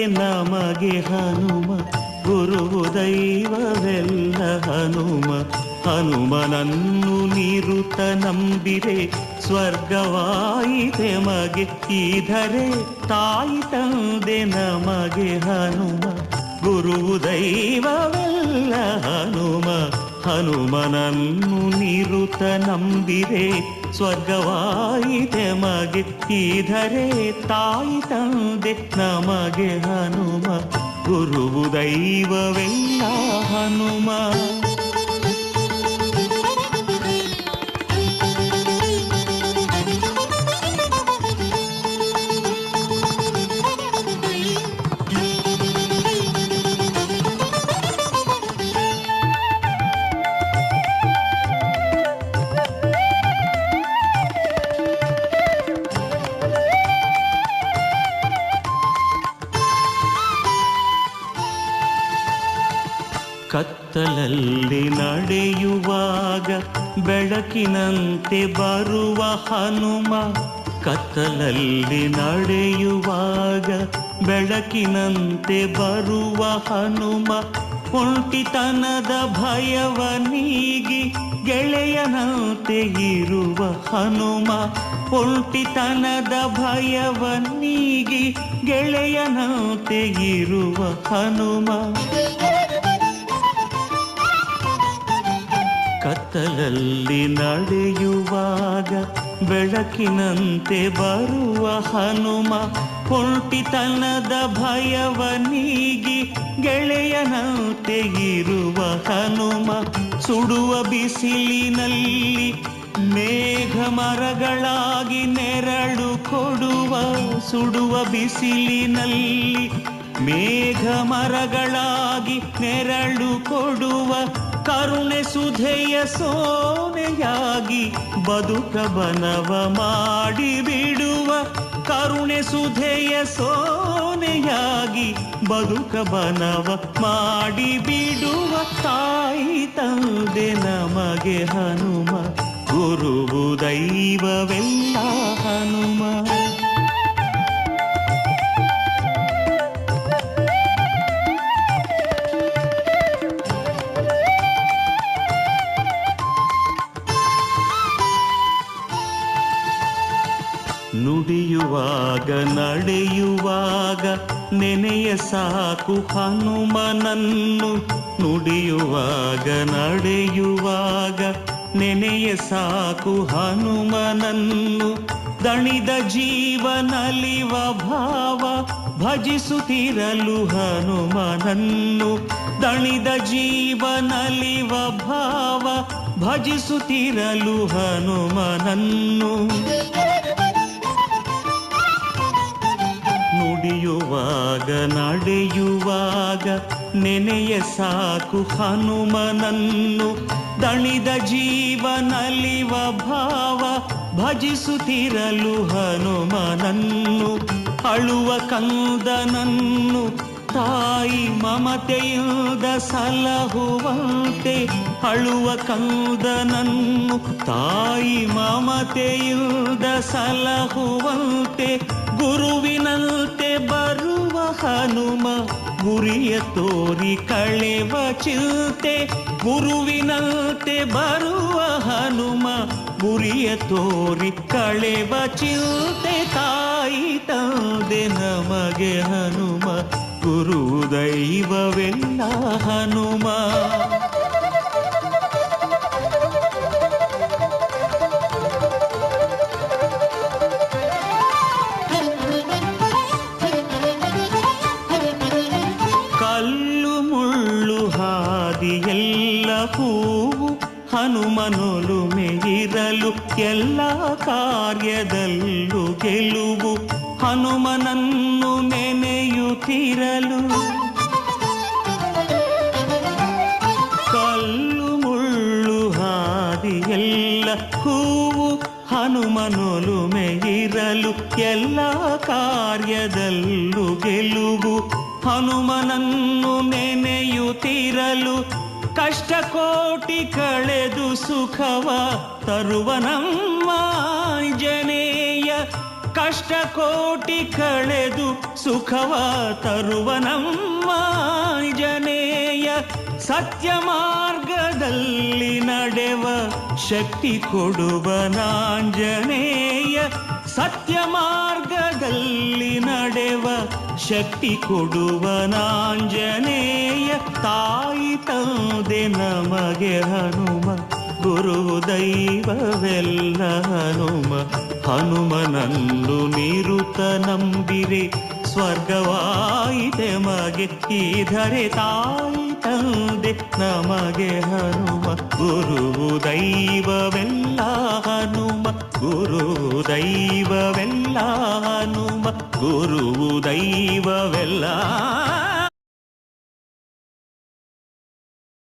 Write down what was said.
ನಮಗೆ ಹನುಮ, ಗುರುವು ದೈವವೆಲ್ಲ ಹನುಮ. ಹನುಮನನ್ನು ನಿರುತ ನಂಬಿರೆ ಸ್ವರ್ಗವಾಯಿತೆ ಮಗೆ, ಈಧರೆ ತಾಯಿ ತಂದೆ ನಮಗೆ ಹನುಮ, ಗುರುವು ದೈವವೆಲ್ಲ ಹನುಮ. ಹನುಮನನ್ನು ನಿರುತ ನಂಬಿರೆ ಸ್ವರ್ಗವಾಯಿತೆ ಮಗೆ, ಈಧರೆ ತಾಯಿ ತಂದೆ ನಮಗೆ ಹನುಮ, ಗುರುವು ದೈವವೆಲ್ಲ ಹನುಮ. ಕತ್ತಲಲ್ಲಿ ನಡೆಯುವಾಗ ಬೆಳಕಿನಂತೆ ಬರುವ ಹನುಮ, ಕತ್ತಲಲ್ಲಿ ನಡೆಯುವಾಗ ಬೆಳಕಿನಂತೆ ಬರುವ ಹನುಮ. ಒಂಟಿತನದ ಭಯವ ನೀಗಿ ಗೆಳೆಯನಂತೆ ಇರುವ ಹನುಮ, ಒಂಟಿತನದ ಭಯವ ನೀಗಿ ಗೆಳೆಯನಂತೆ ಇರುವ ಹನುಮ. ಕತ್ತಲಲ್ಲಿ ನಡೆಯುವಾಗ ಬೆಳಕಿನಂತೆ ಬರುವ ಹನುಮ, ಒಂಟಿತನದ ಭಯವ ನೀಗಿ ಗೆಳೆಯನಂತೆ ಇರುವ ಹನುಮ. ಸುಡುವ ಬಿಸಿಲಿನಲ್ಲಿ ಮೇಘ ಮರಗಳಾಗಿ ನೆರಳು ಕೊಡುವ, ಸುಡುವ ಬಿಸಿಲಿನಲ್ಲಿ ಮೇಘ ಮರಗಳಾಗಿ ನೆರಳು ಕೊಡುವ. ಕರುಣೆ ಸುಧೆಯ ಸೋನೆಯಾಗಿ ಬದುಕ ಬನವ ಮಾಡಿ ಬಿಡುವ, ಕರುಣೆ ಸುಧೆಯ ಸೋನೆಯಾಗಿ ಬದುಕ ಬನವ ಮಾಡಿ ಬಿಡುವ. ತಾಯಿ ತಂದೆ ನಮಗೆ ಹನುಮ, ಗುರುವು ದೈವವೆಲ್ಲ ಹನುಮ. ನುಡಿಯುವಾಗ ನಡೆಯುವಾಗ ನೆನೆಯ ಸಾಕು ಹನುಮನನ್ನು, ನುಡಿಯುವಾಗ ನಡೆಯುವಾಗ ನೆನೆಯ ಸಾಕು ಹನುಮನನ್ನು. ದಣಿದ ಜೀವನಲಿವ ಭಾವ ಭಜಿಸುತ್ತಿರಲು ಹನುಮನನ್ನು, ದಣಿದ ಜೀವನಲಿವ ಭಾವ ಭಜಿಸುತ್ತಿರಲು ಹನುಮನನ್ನು. ನುಡಿಯುವಾಗ ನಡೆಯುವಾಗ ನೆನೆಯ ಸಾಕು ಹನುಮನನ್ನು, ದಣಿದ ಜೀವನಲಿವ ಭಾವ ಭಜಿಸುತ್ತಿರಲು ಹನುಮನನ್ನು. ಅಳುವ ಕಂದನನ್ನು ತಾಯಿ ಮಮತೆಯಿಂದ ಸಲಹುವಂತೆ, ಅಳುವ ಕಂದನನ್ನು ತಾಯಿ ಮಮತೆಯಿಂದ ಸಲಹುವಂತೆ. ಗುರುವಿನಂತೆ ಬರುವ ಹನುಮ, ಗುರಿಯ ತೋರಿ ಕಳೆವ ಚಿಂತೆ. ಗುರುವಿನಂತೆ ಬರುವ ಹನುಮ, ಗುರಿಯ ತೋರಿ ಕಳೆವ ಚಿಂತೆ. ತಾಯಿ ತಂದೆ ನಮಗೆ ಹನುಮ, ಗುರು ದೈವವೆಲ್ಲ ಹನುಮ. ಕಲ್ಲು ಮುಳ್ಳು ಹಾದಿಯೆಲ್ಲ ಹೂವು ಹನುಮನೊಲುಮೆ ಇರಲು, ಎಲ್ಲ ಕಾರ್ಯದಲ್ಲೂ ಗೆಲುವು ಹನುಮನನ್ನು ನೆನೆಯುತ್ತಿರಲು. ಕಲ್ಲು ಮುಳ್ಳು ಹಾದಿಯೆಲ್ಲ ಹೂವು ಹನುಮನೊಲುಮೆ ಇರಲು, ಎಲ್ಲ ಕಾರ್ಯದಲ್ಲೂ ಗೆಲುವು ಹನುಮನನ್ನು ನೆನೆಯುತ್ತಿರಲು. ಕಷ್ಟ ಕೋಟಿ ಕಳೆದು ಸುಖವ ತರುವ ನಮ್ಮ ಆಂಜನೇಯ, ಕಷ್ಟ ಕೋಟಿ ಕಳೆದು ಸುಖವ ತರುವ ನಮ್ಮ ಆಂಜನೇಯ ಸತ್ಯ ಮಾರ್ಗದಲ್ಲಿ ನಡೆವ ಶಕ್ತಿ ಕೊಡುವ ನಾಂಜನೇಯ ಸತ್ಯ ಮಾರ್ಗದಲ್ಲಿ ನಡೆವ ಶಕ್ತಿ ಕೊಡುವ ನಾಂಜನೇಯ ತಾಯಿ ತಂದೆ ನಮಗೆ ಹನುಮ ಗುರು ದೈವವೆಲ್ಲ ಹನುಮ ಹನುಮನನ್ನು ನಿರುತ ನಂಬಿರೆ ಸ್ವರ್ಗವಾಯಿತೆ ಮಗೆ ಈ ಧರೆ ತಾಯಿ ತಂದೆ ನಮಗೆ ಹನುಮ ಗುರು ದೈವವೆಲ್ಲ ಹನುಮ ಗುರು ದೈವವೆಲ್ಲ ಹನುಮ ಗುರು ದೈವವೆಲ್ಲ